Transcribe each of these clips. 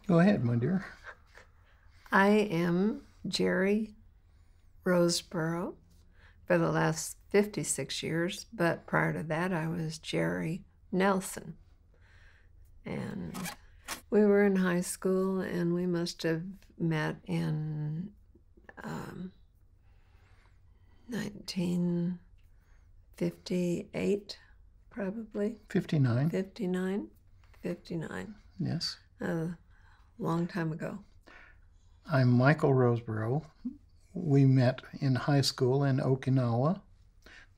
Go ahead, my dear. I am Jeri Roseborrough for the last 56 years, but prior to that I was Jeri Nelson. And we were in high school and we must have met in 1958, probably. 59. 59? Yes. A long time ago. I'm Michael Roseborrough. We met in high school in Okinawa.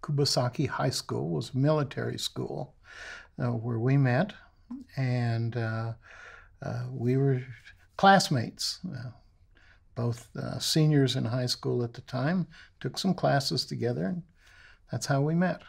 Kubasaki High School was a military school where we met, and we were classmates, both seniors in high school at the time, took some classes together, and that's how we met.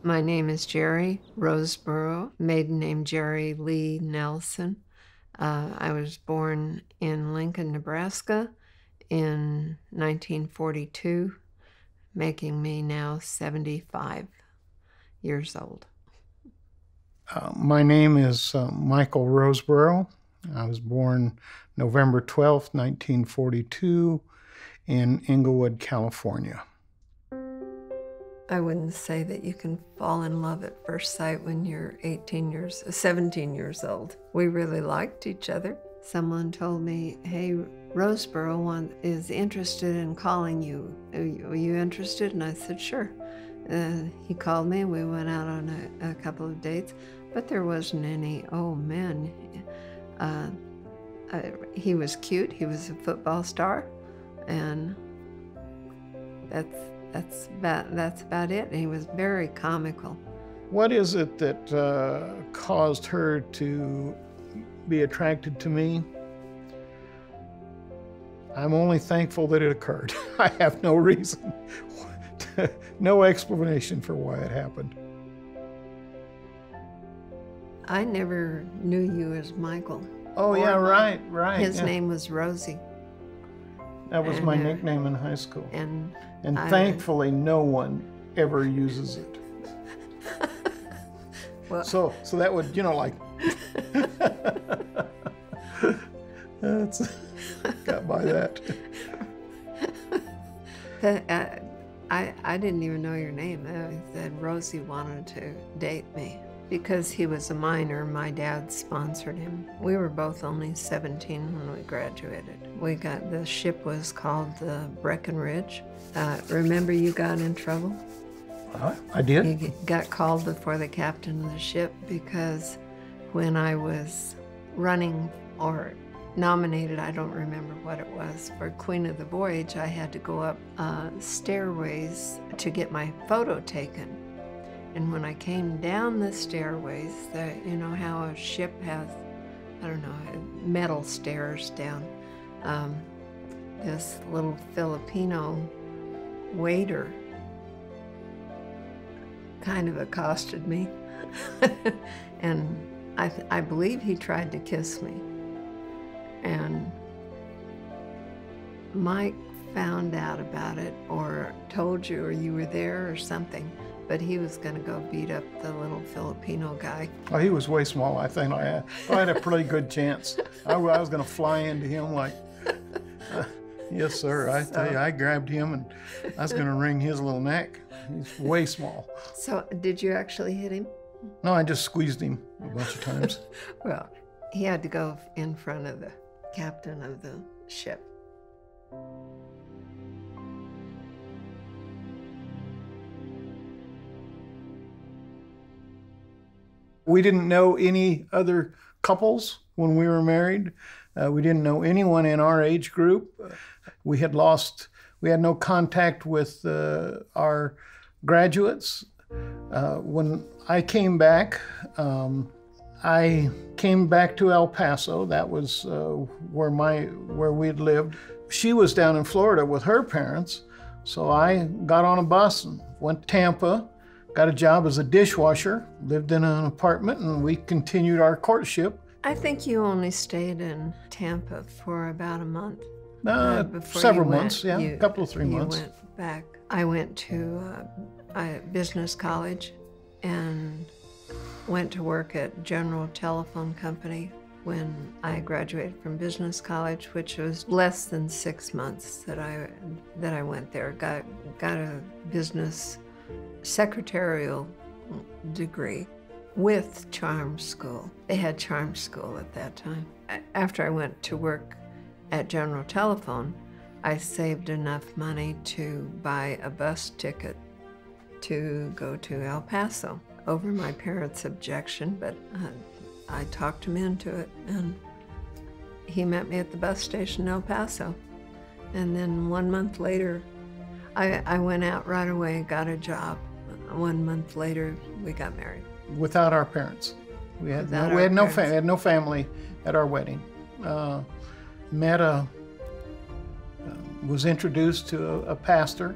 My name is Jeri Roseborrough, maiden name Jeri Lee Nelson. I was born in Lincoln, Nebraska in 1942, making me now 75 years old. My name is Michael Roseborrough. I was born November 12th, 1942 in Inglewood, California. I wouldn't say that you can fall in love at first sight when you're 17 years old. We really liked each other. Someone told me, hey, Roseborrough is interested in calling you. Are you interested? And I said, sure. He called me and we went out on a couple of dates, but there wasn't any, oh man. He was cute, he was a football star, and that's about it. And he was very comical. What is it that caused her to be attracted to me? I'm only thankful that it occurred. I have no reason, no explanation for why it happened. I never knew you as Michael. Oh yeah, right. His name was Rosie. That was my nickname in high school. And thankfully no one ever uses it. Well, so that would, like, that's, got by that. I didn't even know your name. I said Rosie wanted to date me. Because he was a minor, my dad sponsored him. We were both only 17 when we graduated. The ship was called the Breckenridge. Remember you got in trouble? I did. He got called before the captain of the ship because when I was running or nominated, I don't remember what it was, for Queen of the Voyage, I had to go up stairways to get my photo taken. And when I came down the stairways, you know how a ship has, I don't know, metal stairs down, this little Filipino waiter kind of accosted me. And I believe he tried to kiss me. And Mike found out about it or told you or you were there or something, but he was going to go beat up the little Filipino guy. Oh, he was way small. I think I had a pretty good chance. I was going to fly into him like, yes, sir. I tell you, I grabbed him and I was going to wring his little neck. He's way small. So did you actually hit him? No, I just squeezed him a bunch of times. Well, he had to go in front of the captain of the ship. We didn't know any other couples when we were married. We didn't know anyone in our age group. We had no contact with our graduates. When I came back to El Paso. That was where we had lived. She was down in Florida with her parents, so I got on a bus and went to Tampa, got a job as a dishwasher, lived in an apartment, and we continued our courtship. I think you only stayed in Tampa for about a month. Several months, yeah, a couple of 3 months. You went back. I went to business college and went to work at General Telephone Company when I graduated from business college, which was less than 6 months that I went there. Got a business secretarial degree with charm school. They had charm school at that time. After I went to work at General Telephone, I saved enough money to buy a bus ticket to go to El Paso over my parents' objection, but I talked him into it, and he met me at the bus station in El Paso. And then 1 month later, I went out right away, got a job. 1 month later, we got married. Without our parents. We had no family at our wedding. Was introduced to a pastor.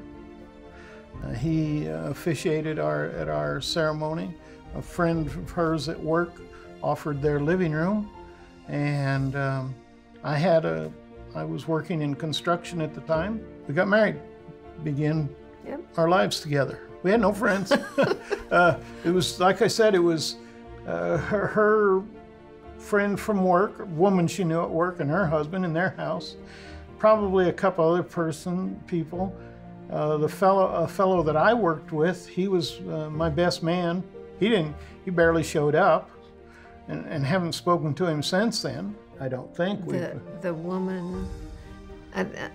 He officiated at our ceremony. A friend of hers at work offered their living room, and I was working in construction at the time. We got married, began our lives together. We had no friends. It was, like I said, it was her friend from work, a woman she knew at work, and her husband in their house. Probably a couple other people. A fellow that I worked with, he was my best man. He barely showed up, and haven't spoken to him since then. I don't think. The woman,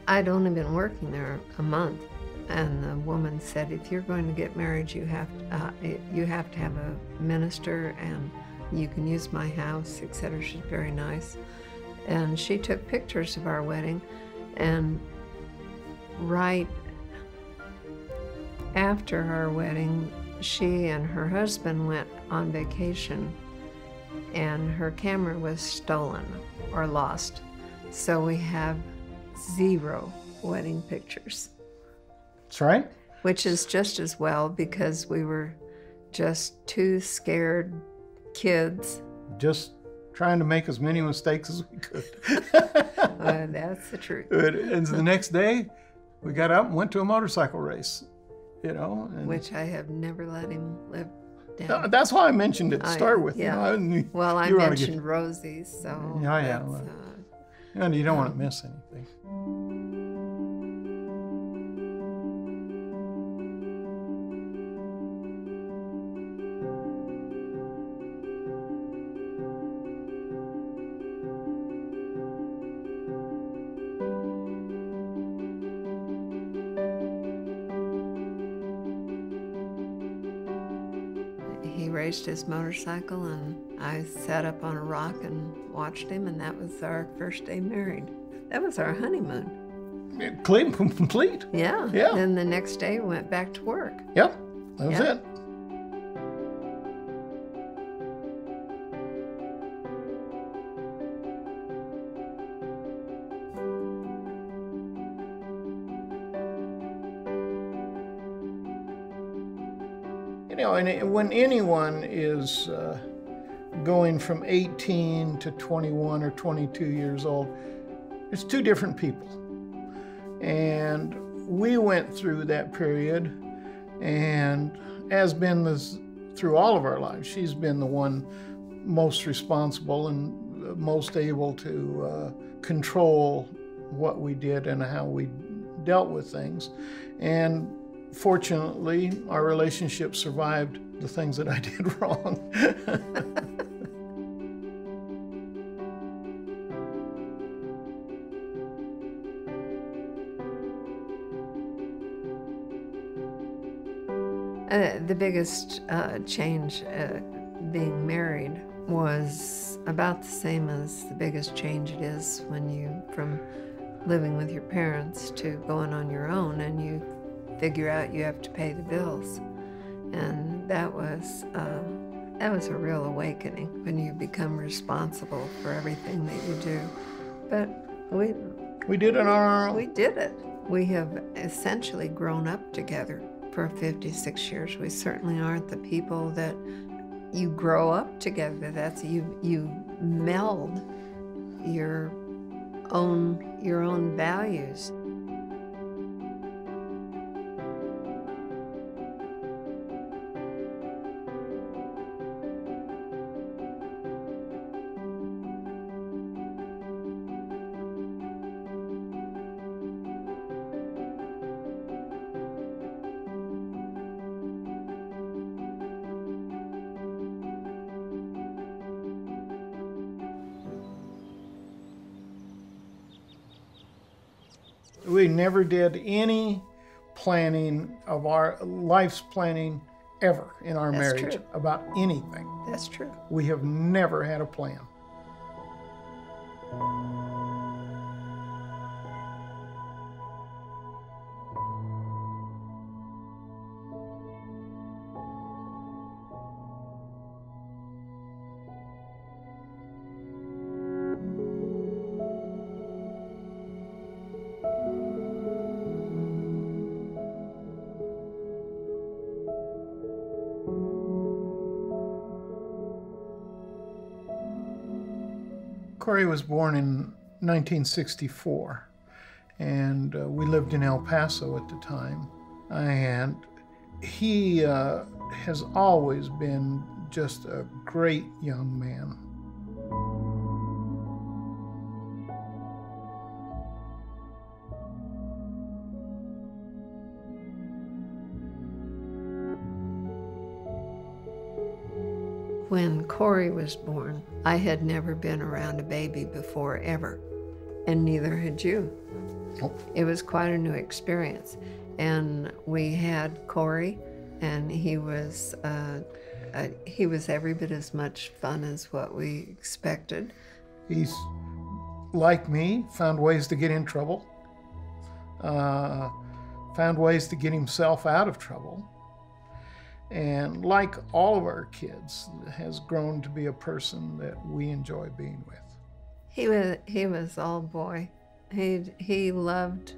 I'd only been working there a month, and the woman said, if you're going to get married, you have to have a minister, and you can use my house, etc. She's very nice. And she took pictures of our wedding, and right after our wedding, she and her husband went on vacation, and her camera was stolen or lost. So we have 0 wedding pictures. That's right. Which is just as well, because we were just 2 scared kids. Just trying to make as many mistakes as we could. That's the truth. And the next day, we got up and went to a motorcycle race, Which I have never let him live down. That's why I mentioned it to start with. Yeah. I mentioned Rosie's, so. Yeah. And you don't want to miss anything. raced his motorcycle, and I sat up on a rock and watched him, and that was our first day married. That was our honeymoon. Complete. Yeah. Yeah. Then the next day we went back to work. Yep, that was it. You know, and when anyone is going from 18 to 21 or 22 years old, it's two different people. And we went through that period, and as been this through all of our lives, she's been the one most responsible and most able to control what we did and how we dealt with things. And fortunately, our relationship survived the things that I did wrong. The biggest change being married was about the same as the biggest change it is when you, from living with your parents to going on your own, and you figure out you have to pay the bills. And that was a real awakening when you become responsible for everything that you do. But We did it on our own. we did it. We have essentially grown up together for 56 years. We certainly aren't the people that you grow up together. That's you meld your own values. We never did any planning of our life's planning ever in our That's marriage true. about anything. That's true. We have never had a plan. Corey was born in 1964, and we lived in El Paso at the time. And he has always been just a great young man. When Corey was born, I had never been around a baby before, ever, and neither had you. Nope. It was quite a new experience. And we had Corey, and he was every bit as much fun as what we expected. He's, like me, found ways to get in trouble, found ways to get himself out of trouble. And like all of our kids, has grown to be a person that we enjoy being with. He was all boy. He loved,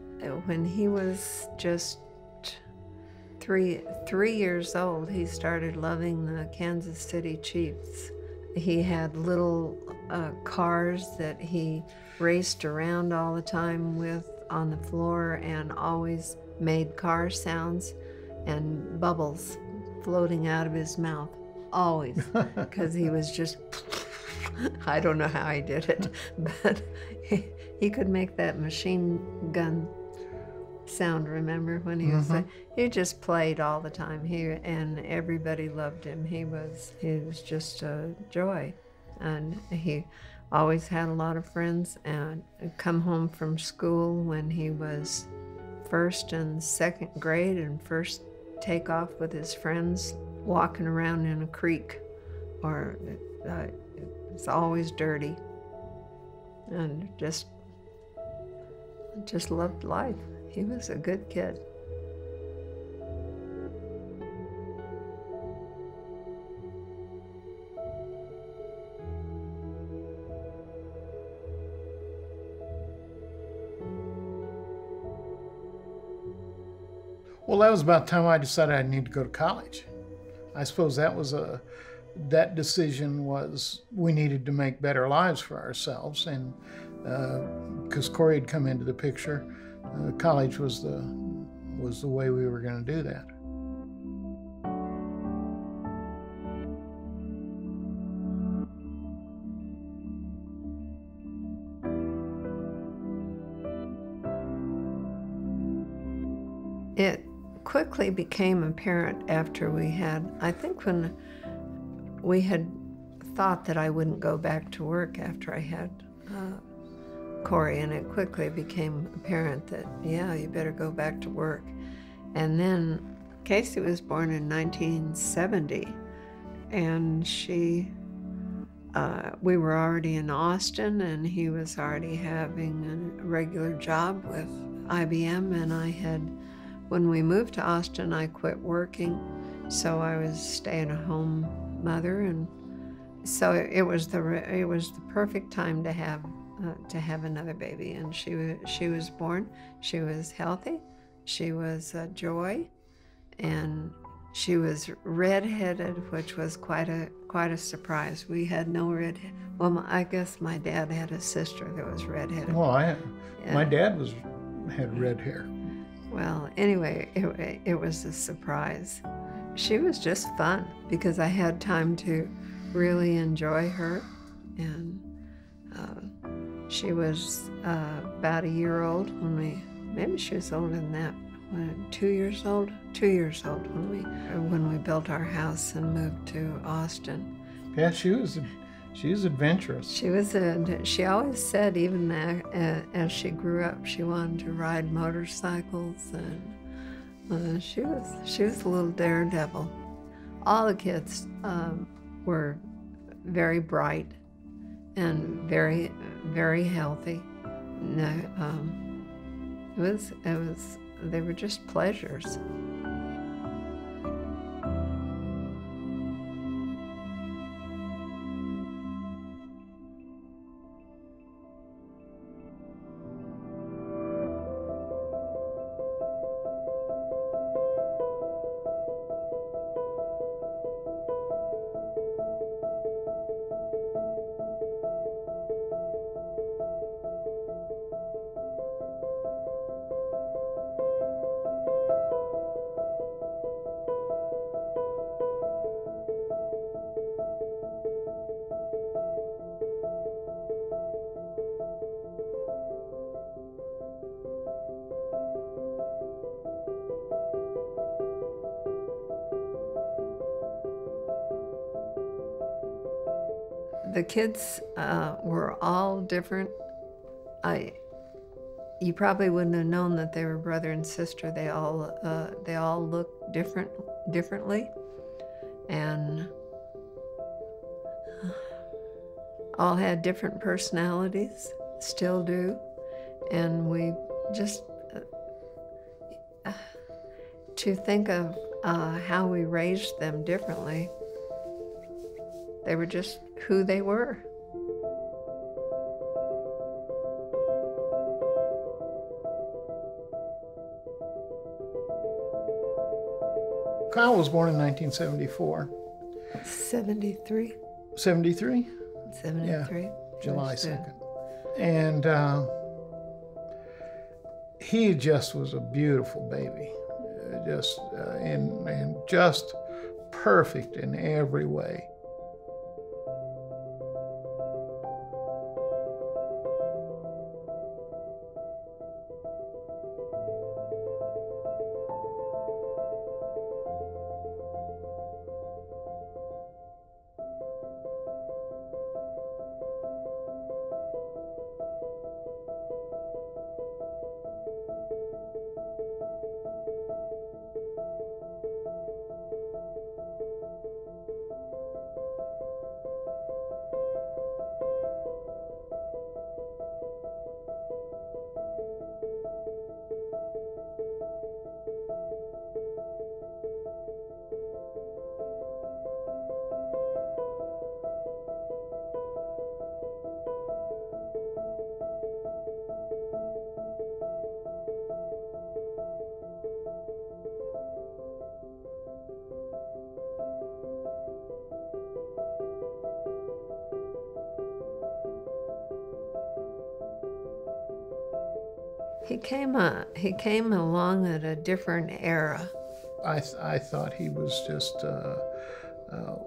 when he was just three years old, he started loving the Kansas City Chiefs. He had little cars that he raced around all the time with on the floor, and always made car sounds and bubbles floating out of his mouth, always, because he was just, I don't know how he did it, but he could make that machine gun sound, remember, when he was, he just played all the time, and everybody loved him. He was just a joy, and he always had a lot of friends, and come home from school when he was first and second grade, and first take off with his friends walking around in a creek, or it's always dirty, and just loved life. He was a good kid. Well, that was about the time I decided I need to go to college. I suppose that decision was we needed to make better lives for ourselves, and because Corey had come into the picture, college was the way we were going to do that. It quickly became apparent after we had, I think when we had thought that I wouldn't go back to work after I had Corey, and it quickly became apparent that, yeah, you better go back to work. And then Casey was born in 1970, and we were already in Austin, and he was already having a regular job with IBM, and when we moved to Austin, I quit working, so I was stay-at-home mother, and so it was the perfect time to have another baby. And she was born. She was healthy. She was a joy, and she was redheaded, which was quite a surprise. We had no redhead. Well, I guess my dad had a sister that was redheaded. Well, my dad had red hair. Well, anyway, it was a surprise. She was just fun because I had time to really enjoy her, and she was about a year old maybe she was older than that, 2 years old? 2 years old when we built our house and moved to Austin. Yeah, she was adventurous. She always said, even as she grew up, she wanted to ride motorcycles, and she was a little daredevil. All the kids were very bright and very, very healthy. They were just pleasures. The kids were all different. You probably wouldn't have known that they were brother and sister. They all looked differently, and all had different personalities, still do. And we just to think of how we raised them differently. They were just who they were. Kyle was born in 1974. 73. 73? 73. Yeah, July 2nd. And he just was a beautiful baby, and just perfect in every way. He came along at a different era. I thought he was just a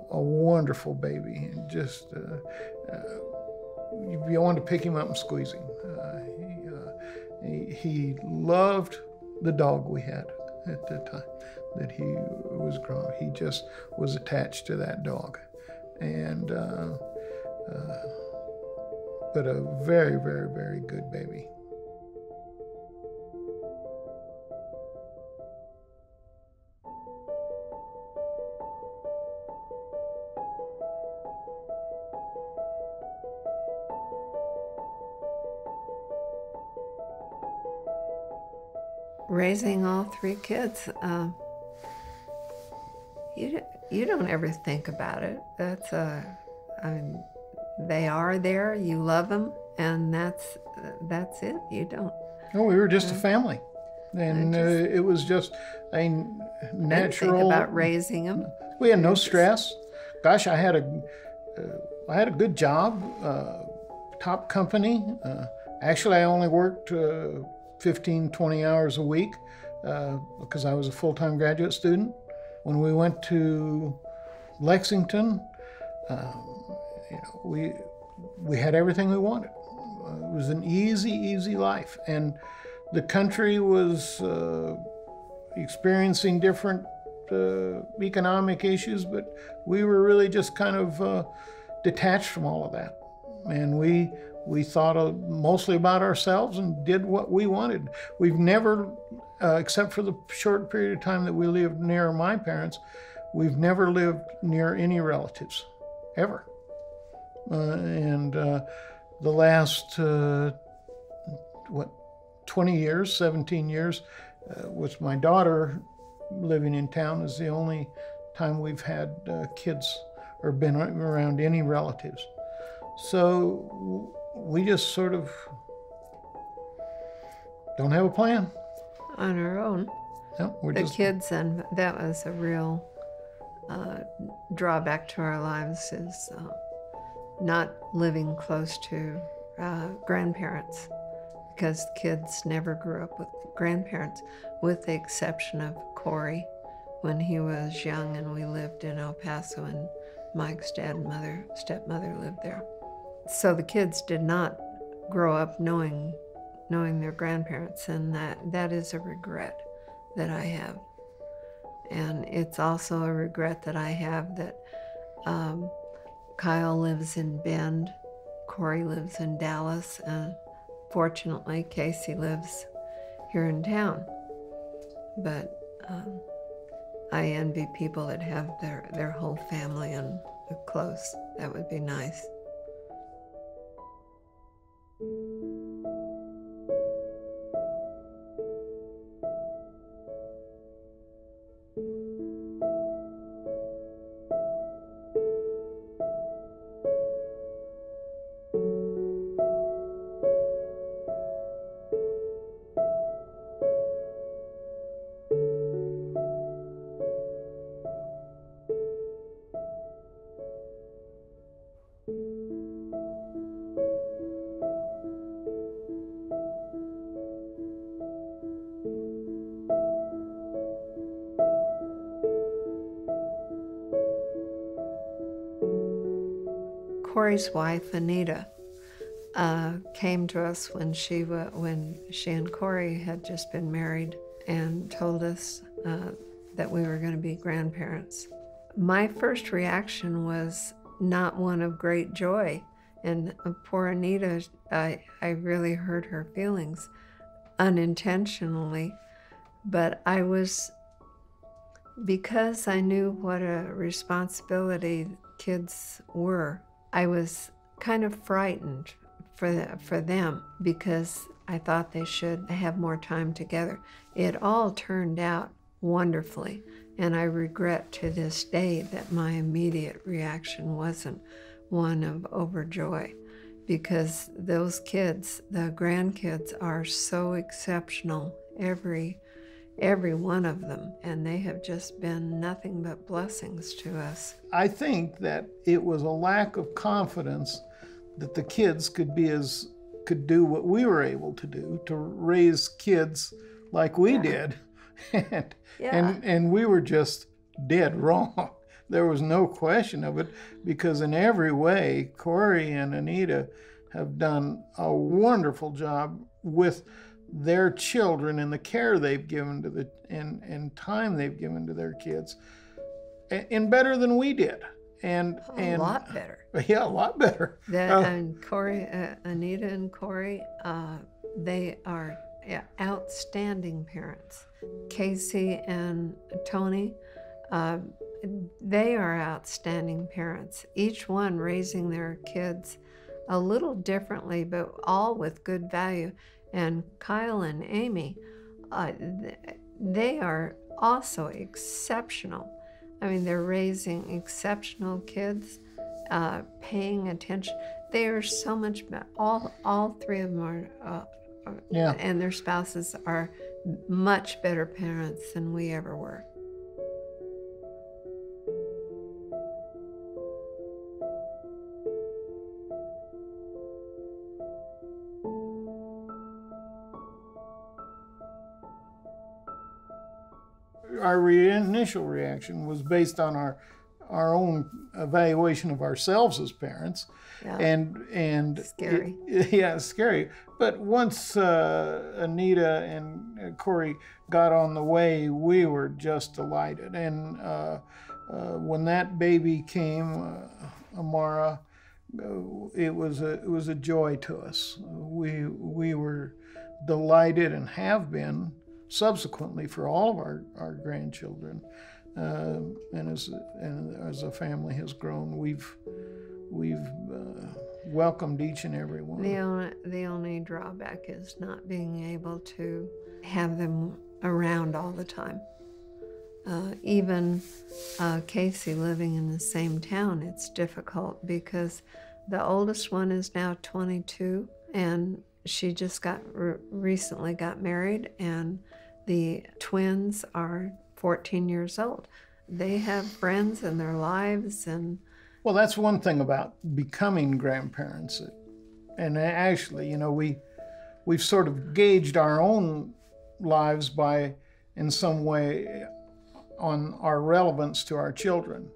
wonderful baby, and just you wanted to pick him up and squeeze him. He loved the dog we had at the time that he was growing. He just was attached to that dog, and but a very, very, very good baby. Raising all three kids, you don't ever think about it. I mean, they are there. You love them, and that's it. You don't. No, we were just a family, and it was just a natural. Think about raising them. We had no stress. Gosh, I had a good job, top company. Actually, I only worked 15, 20 hours a week because I was a full-time graduate student. When we went to Lexington, we had everything we wanted. It was an easy life, and the country was experiencing different economic issues, but we were really just kind of detached from all of that, and we thought mostly about ourselves and did what we wanted. We've never, except for the short period of time that we lived near my parents, we've never lived near any relatives, ever. And the last, 20 years, 17 years, with my daughter living in town, is the only time we've had kids or been around any relatives. So we just sort of don't have a plan. On our own. No, we're the just kids, and that was a real drawback to our lives, is not living close to grandparents, because kids never grew up with grandparents, with the exception of Corey when he was young and we lived in El Paso, and Mike's stepmother lived there. So the kids did not grow up knowing their grandparents, and that is a regret that I have. And it's also a regret that I have that Kyle lives in Bend, Corey lives in Dallas, and fortunately Casey lives here in town. But I envy people that have their whole family and close. That would be nice. Corey's wife, Anita, came to us when she and Corey had just been married, and told us that we were going to be grandparents. My first reaction was not one of great joy, and poor Anita, I really hurt her feelings unintentionally, but because I knew what a responsibility kids were, I was kind of frightened for them, because I thought they should have more time together. It all turned out wonderfully, and I regret to this day that my immediate reaction wasn't one of overjoy, because those kids, the grandkids, are so exceptional, every one of them, and they have just been nothing but blessings to us. I think that it was a lack of confidence that the kids could could do what we were able to do, to raise kids like we did. And we were just dead wrong. There was no question of it, because in every way, Corey and Anita have done a wonderful job with their children and the care they've given to and time they've given to their kids, and better than we did. And a lot better. Yeah, a lot better. And Corey, Anita and Corey, they are outstanding parents. Casey and Tony, they are outstanding parents, each one raising their kids a little differently, but all with good value. And Kyle and Amy, they are also exceptional. I mean, they're raising exceptional kids, paying attention. They are so much better. All three of them are, and their spouses are much better parents than we ever were. Our initial reaction was based on our own evaluation of ourselves as parents, and scary. Scary. But once Anita and Corey got on the way, we were just delighted. And when that baby came, Amara, it was a joy to us. We were delighted, and have been subsequently for all of our grandchildren, and as a family has grown, we've welcomed each and every one. The only drawback is not being able to have them around all the time. Even Casey living in the same town, it's difficult because the oldest one is now 22, and she just recently got married, and the twins are 14 years old. They have friends in their lives, and well, that's one thing about becoming grandparents. And actually, you know, we've sort of gauged our own lives by, in some way, on our relevance to our children.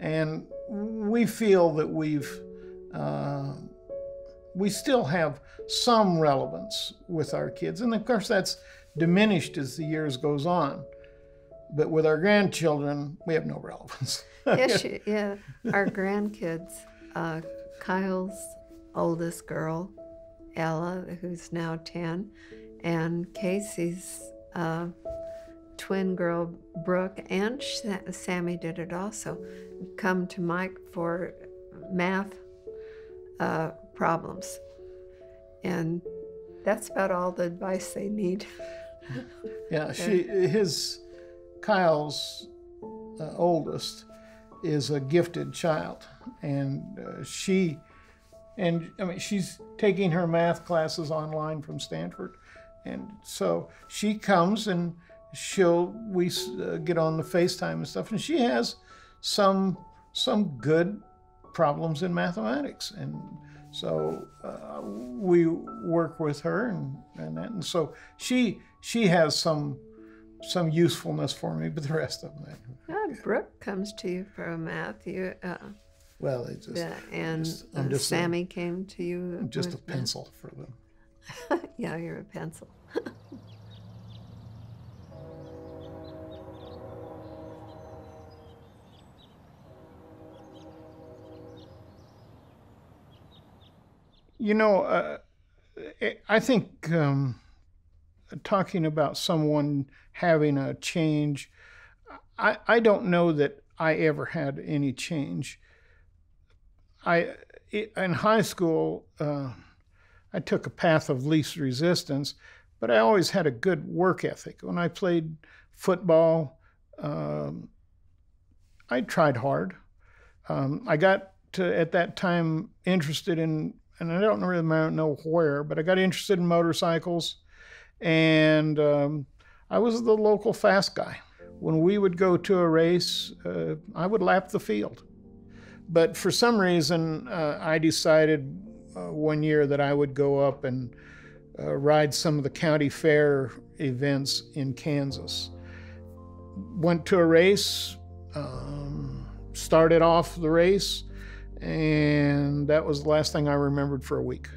And we feel that we still have some relevance with our kids. And of course, that's diminished as the years goes on. But with our grandchildren, we have no relevance. Yeah, our grandkids, Kyle's oldest girl, Ella, who's now 10, and Casey's twin girl, Brooke, and Sammy did it also, come to Mike for math problems. And that's about all the advice they need. Yeah, Kyle's oldest is a gifted child, and she's taking her math classes online from Stanford, and so she comes and we get on the FaceTime and stuff, and she has some good problems in mathematics, and so we work with her and that, and so she has some usefulness for me, but the rest of them. Brooke comes to you for a math. Well, it just Sammy came to you. I'm just a pencil for them. Yeah, you're a pencil. You know, I think talking about someone having a change, I don't know that I ever had any change. In high school, I took a path of least resistance, but I always had a good work ethic. When I played football, I tried hard. I got at that time interested in, and I don't really know where, but I got interested in motorcycles, and I was the local fast guy. When we would go to a race, I would lap the field. But for some reason, I decided one year that I would go up and ride some of the county fair events in Kansas. Went to a race, started off the race, and that was the last thing I remembered for a week.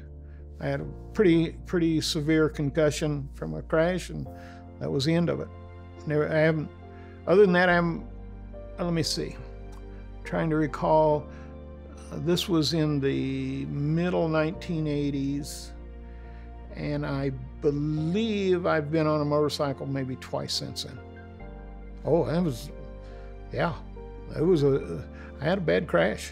I had a pretty severe concussion from a crash, and that was the end of it. Other than that, let me see, trying to recall, this was in the middle 1980s, and I believe I've been on a motorcycle maybe twice since then. Oh, I had a bad crash,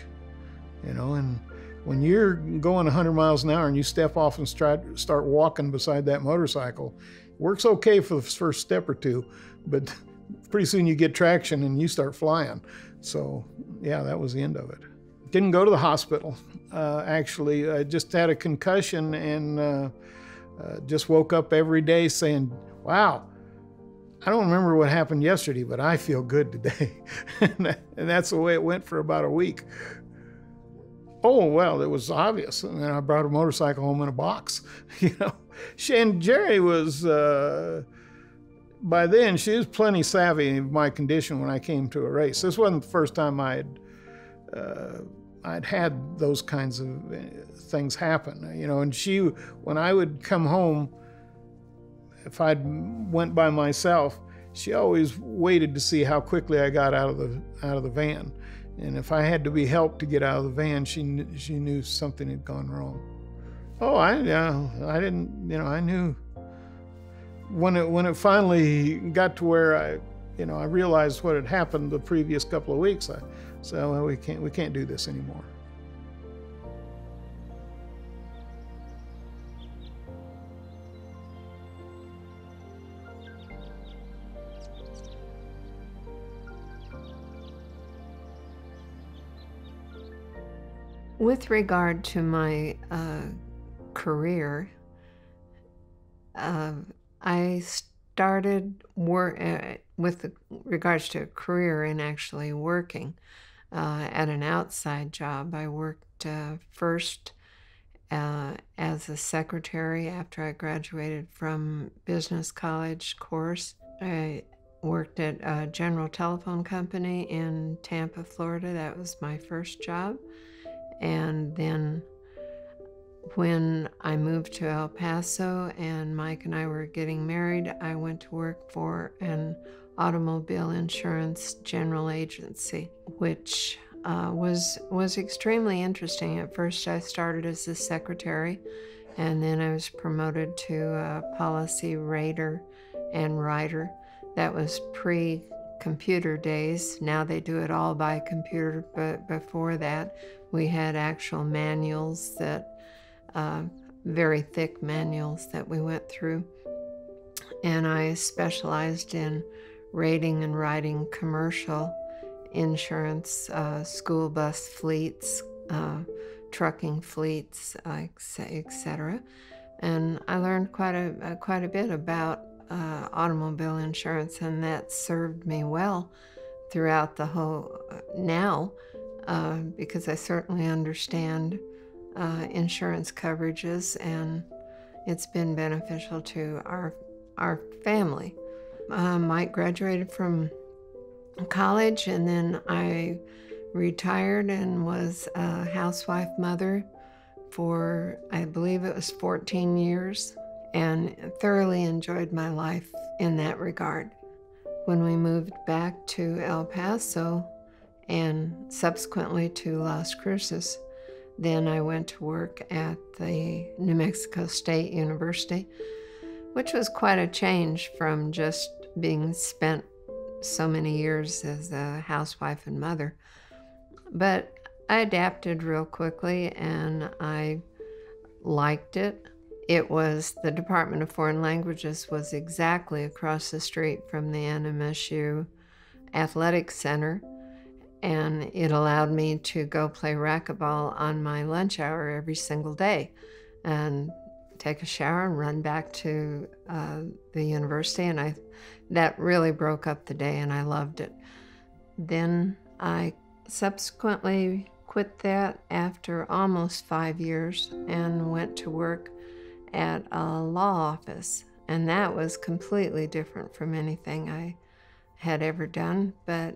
and when you're going 100 miles an hour and you step off and start walking beside that motorcycle, it works okay for the first step or two, but pretty soon you get traction and you start flying. So yeah, that was the end of it. Didn't go to the hospital. Actually, I just had a concussion and just woke up every day saying, wow, I don't remember what happened yesterday, but I feel good today. And that's the way it went for about a week. Oh, well, it was obvious. And then I brought a motorcycle home in a box, And Jeri was, by then, she was plenty savvy of my condition when I came to a race. This wasn't the first time I'd had those kinds of things happen, and when I would come home, if I went by myself, she always waited to see how quickly I got out of the van. And if I had to be helped to get out of the van, she knew something had gone wrong. Oh, I didn't, I knew when it finally got to where I realized what had happened the previous couple of weeks. I said, well, we can't do this anymore. With regard to my career, I started with regards to a career in actually working at an outside job. I worked first as a secretary after I graduated from business college course. I worked at a general telephone company in Tampa, Florida. That was my first job. And then when I moved to El Paso and Mike and I were getting married, I went to work for an automobile insurance general agency, which was extremely interesting. At first I started as a secretary, and then I was promoted to a policy rater and writer. That was pre-computer days. Now they do it all by computer, but before that we had actual manuals very thick manuals that we went through. And I specialized in rating and writing commercial insurance, school bus fleets, trucking fleets, etc. And I learned quite a bit about automobile insurance, and that served me well throughout the whole now, because I certainly understand insurance coverages, and it's been beneficial to our family. Mike graduated from college, and then I retired and was a housewife mother for, I believe it was 14 years, and thoroughly enjoyed my life in that regard. When we moved back to El Paso and subsequently to Las Cruces, then I went to work at the New Mexico State University, which was quite a change from just being spent so many years as a housewife and mother. But I adapted real quickly, and I liked it. It was, the Department of Foreign Languages was exactly across the street from the NMSU Athletic Center, and it allowed me to go play racquetball on my lunch hour every single day and take a shower and run back to the university. And that really broke up the day, and I loved it. Then I subsequently quit that after almost 5 years and went to work at a law office. And that was completely different from anything I had ever done, but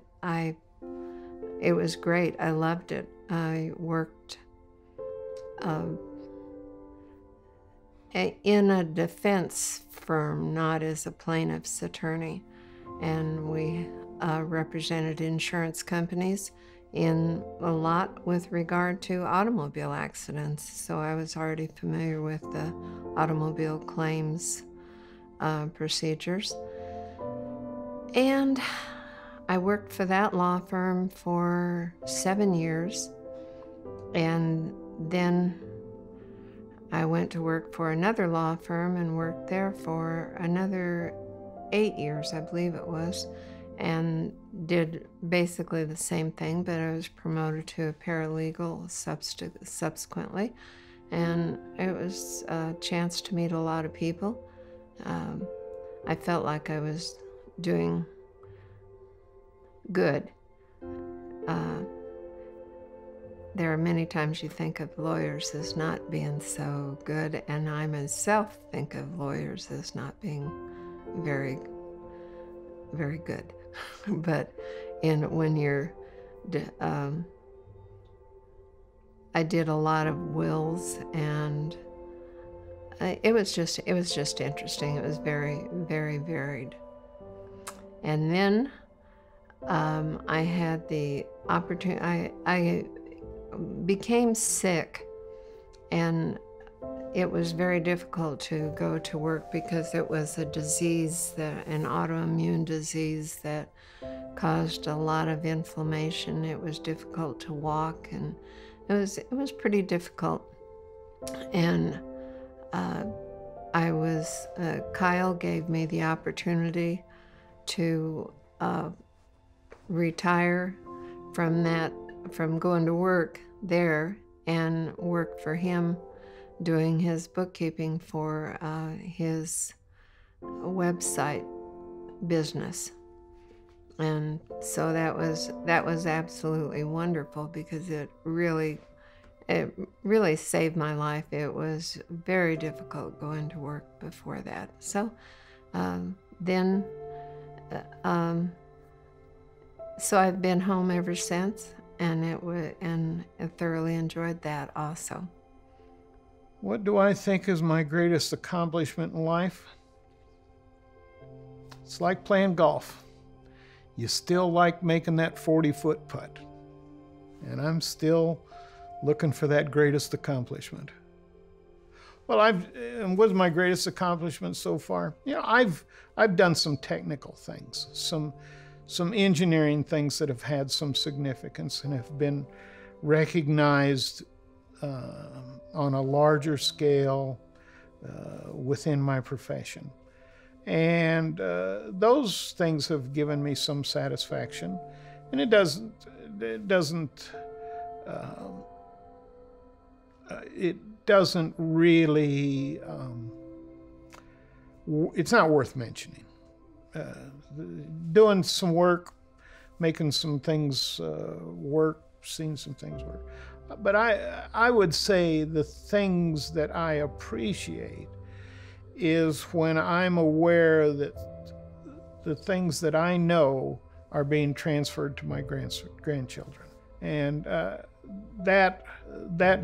it was great. I loved it. I worked in a defense firm, not as a plaintiff's attorney. And we represented insurance companies in a lot with regard to automobile accidents. So I was already familiar with the automobile claims procedures. And I worked for that law firm for 7 years. And then I went to work for another law firm and worked there for another 8 years, I believe it was, and did basically the same thing, but I was promoted to a paralegal subsequently. And it was a chance to meet a lot of people. I felt like I was doing good. There are many times you think of lawyers as not being so good, and I myself think of lawyers as not being very, very good. But when you're, I did a lot of wills, and it was just interesting. It was very, very varied. And then I had the opportunity. I became sick, and it was very difficult to go to work because it was a disease, an autoimmune disease that caused a lot of inflammation. It was difficult to walk, and it was pretty difficult. And Kyle gave me the opportunity to retire from going to work there and work for him doing his bookkeeping for his website business. And so that was absolutely wonderful, because it really saved my life. It was very difficult going to work before that. So so I've been home ever since, and I thoroughly enjoyed that also. What do I think is my greatest accomplishment in life? It's like playing golf. You still like making that 40-foot putt. And I'm still looking for that greatest accomplishment. Well, what's my greatest accomplishment so far? I've done some technical things, some engineering things that have had some significance and have been recognized on a larger scale within my profession. And those things have given me some satisfaction. And it doesn't really, it's not worth mentioning. Doing some work, making some things work, seeing some things work. But I would say the things that I appreciate is when I'm aware that the things that I know are being transferred to my grandchildren. And that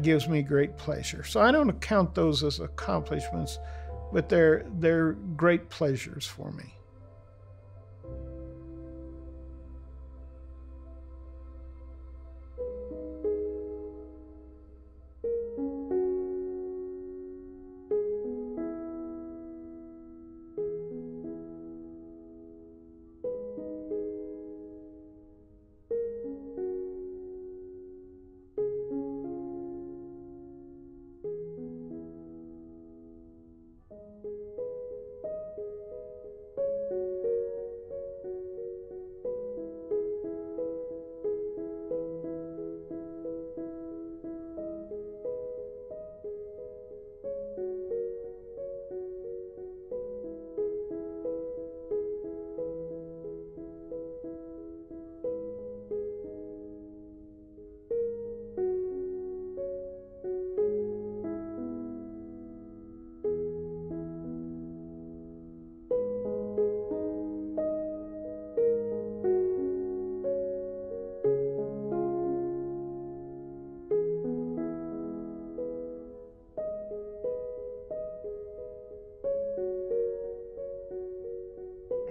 gives me great pleasure. So I don't count those as accomplishments, but they're great pleasures for me.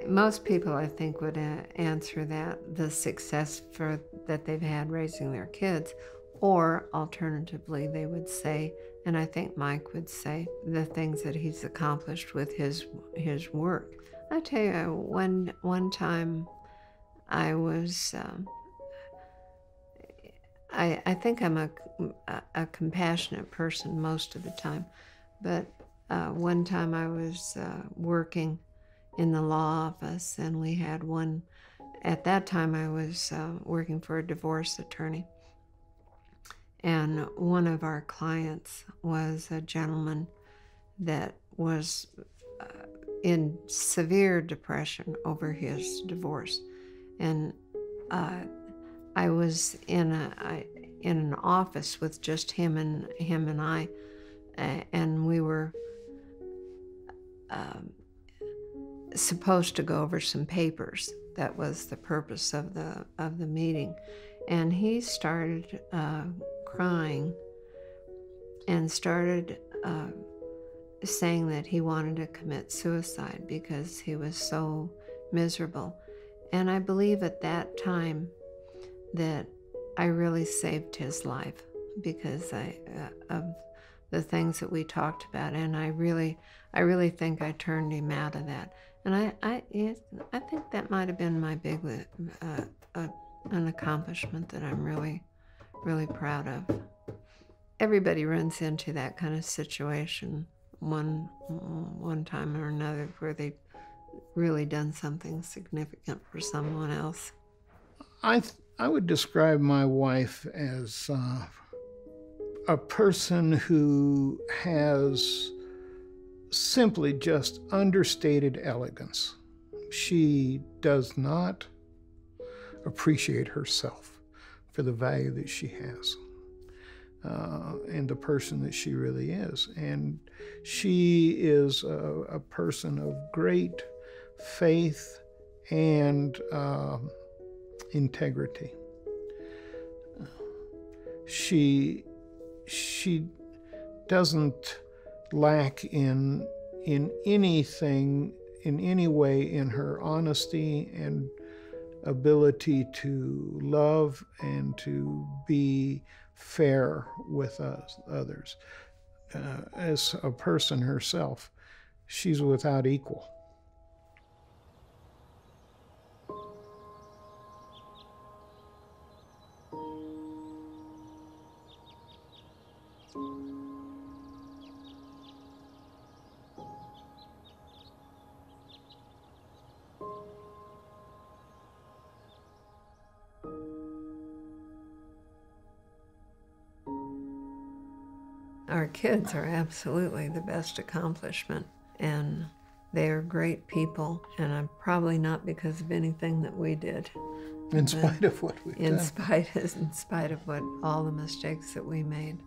Most people, I think, would answer that the success that they've had raising their kids, or alternatively, they would say, and I think Mike would say, the things that he's accomplished with his work. I tell you, one time I was, I think I'm a compassionate person most of the time, but one time I was working in the law office, and we had one. At that time, I was working for a divorce attorney, and one of our clients was a gentleman that was in severe depression over his divorce, and I was in an office with just him and I, and we were supposed to go over some papers. That was the purpose of the meeting, and he started crying and started saying that he wanted to commit suicide because he was so miserable. And I believe at that time that I really saved his life because of the things that we talked about, and I really think I turned him out of that. And I think that might have been my big an accomplishment that I'm really proud of. Everybody runs into that kind of situation one time or another where they've really done something significant for someone else. I would describe my wife as a person who has simply just understated elegance. She does not appreciate herself for the value that she has and the person that she really is. And she is a person of great faith and integrity. She doesn't lack in anything, in any way, in her honesty and ability to love and to be fair with others. As a person herself, she's without equal. Our kids are absolutely the best accomplishment, and they are great people, and I'm probably not because of anything that we did. In spite of what we've done. In spite of what all the mistakes that we made,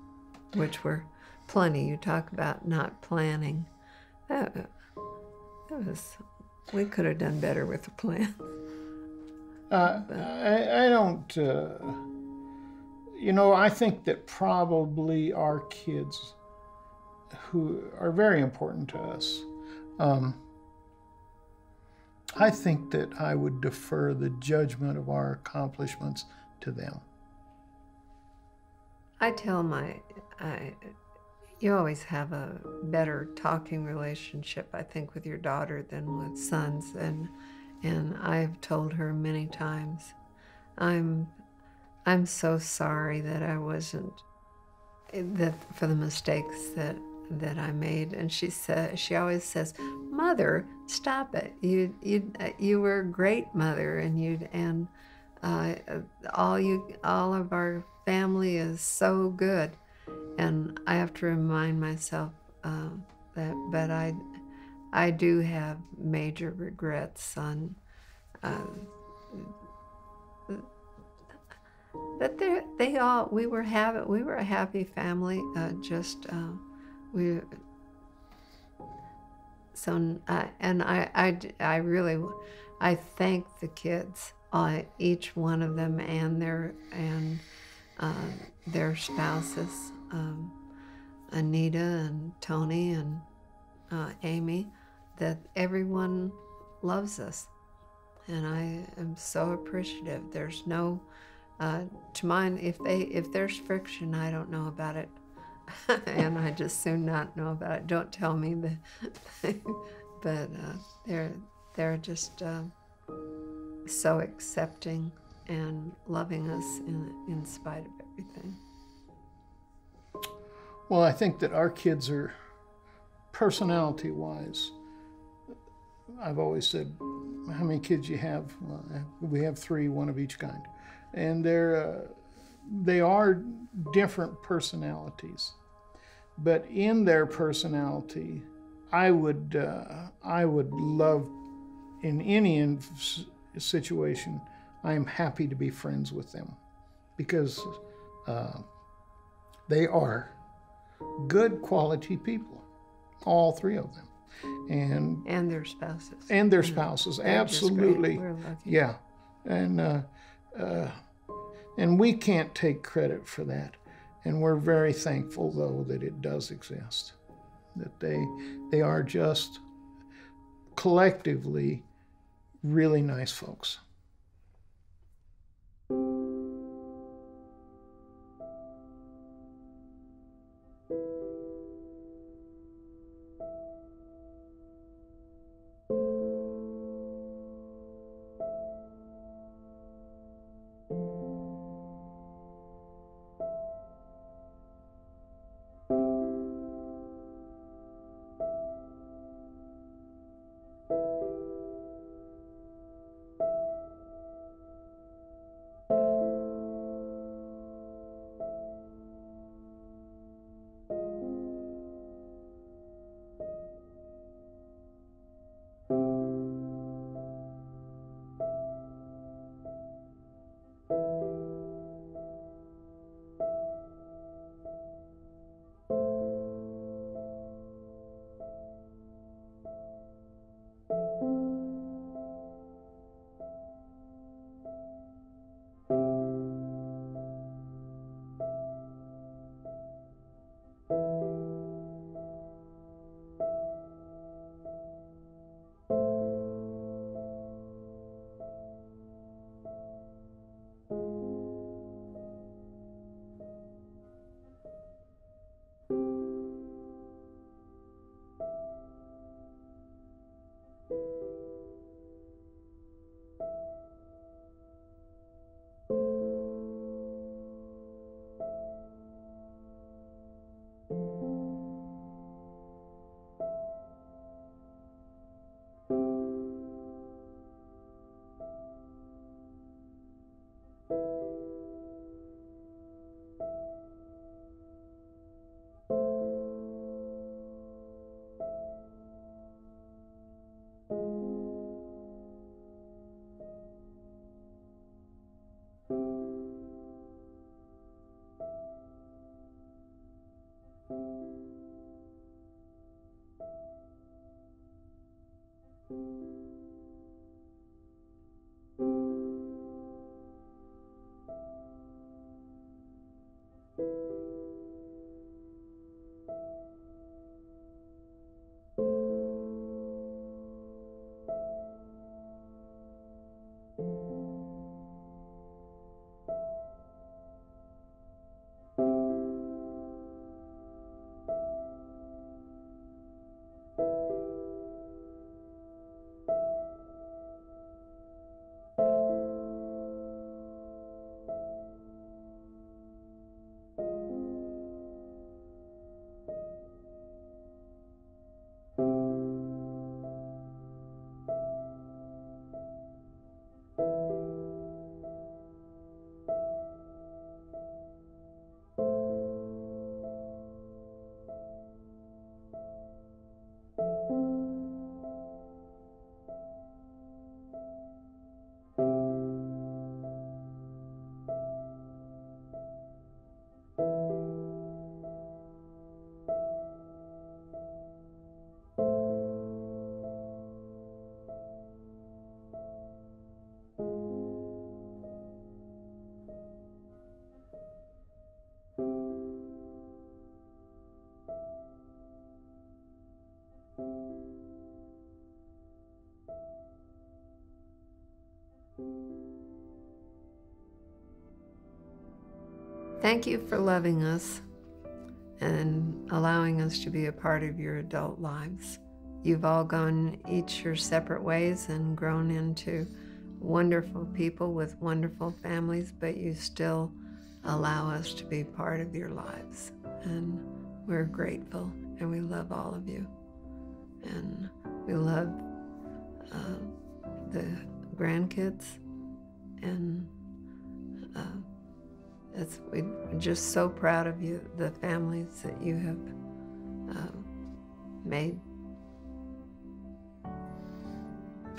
which were plenty. You talk about not planning. We could have done better with a plan. I don't, I think that probably our kids, who are very important to us, I think that I would defer the judgment of our accomplishments to them. I tell you always have a better talking relationship, I think, with your daughter than with sons, and I've told her many times, I'm so sorry that I wasn't, for the mistakes that I made. And she always says, "Mother, stop it. You were a great mother, and all of our family is so good." And I have to remind myself that, but I do have major regrets on. But we were a happy family. I thank the kids, each one of them, and their spouses, Anita and Tony and Amy, that everyone loves us. And I am so appreciative. There's no, to mine, if there's friction, I don't know about it. And I just soon not know about it. Don't tell me but they're just so accepting and loving us in spite of everything. Well, I think that our kids are, personality-wise, I've always said, how many kids you have? We have 3, one of each kind. And they are different personalities. But in their personality, I would love, in any situation, I am happy to be friends with them, because they are good quality people, all 3 of them. And their spouses. And their spouses, absolutely. We're lucky. Yeah, and we can't take credit for that. And we're very thankful, though, that it does exist, that they are just collectively really nice folks. Thank you for loving us and allowing us to be a part of your adult lives. You've all gone each your separate ways and grown into wonderful people with wonderful families, but you still allow us to be part of your lives. And we're grateful, and we love all of you. And we love the grandkids, and we're just so proud of you, the families that you have made.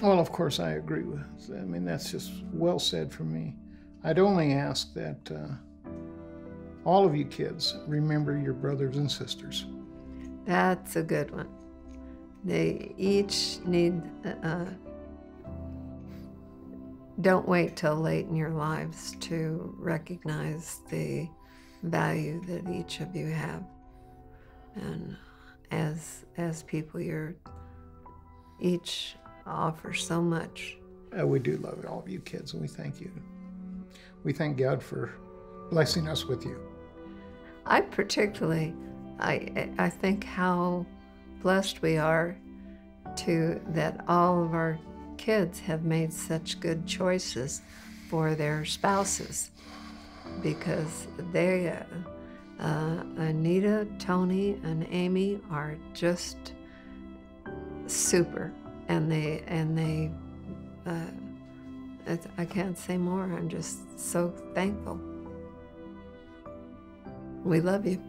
Well, of course, I agree with. I mean, that's just well said for me. I'd only ask that all of you kids remember your brothers and sisters. That's a good one. They each need, don't wait till late in your lives to recognize the value that each of you have. And as people, you're each offer so much. We do love all of you kids, and we thank you. We thank God for blessing us with you. I particularly, I think how blessed we are that all of our kids have made such good choices for their spouses, because they, Anita, Tony, and Amy are just super, and they I can't say more. I'm just so thankful. We love you.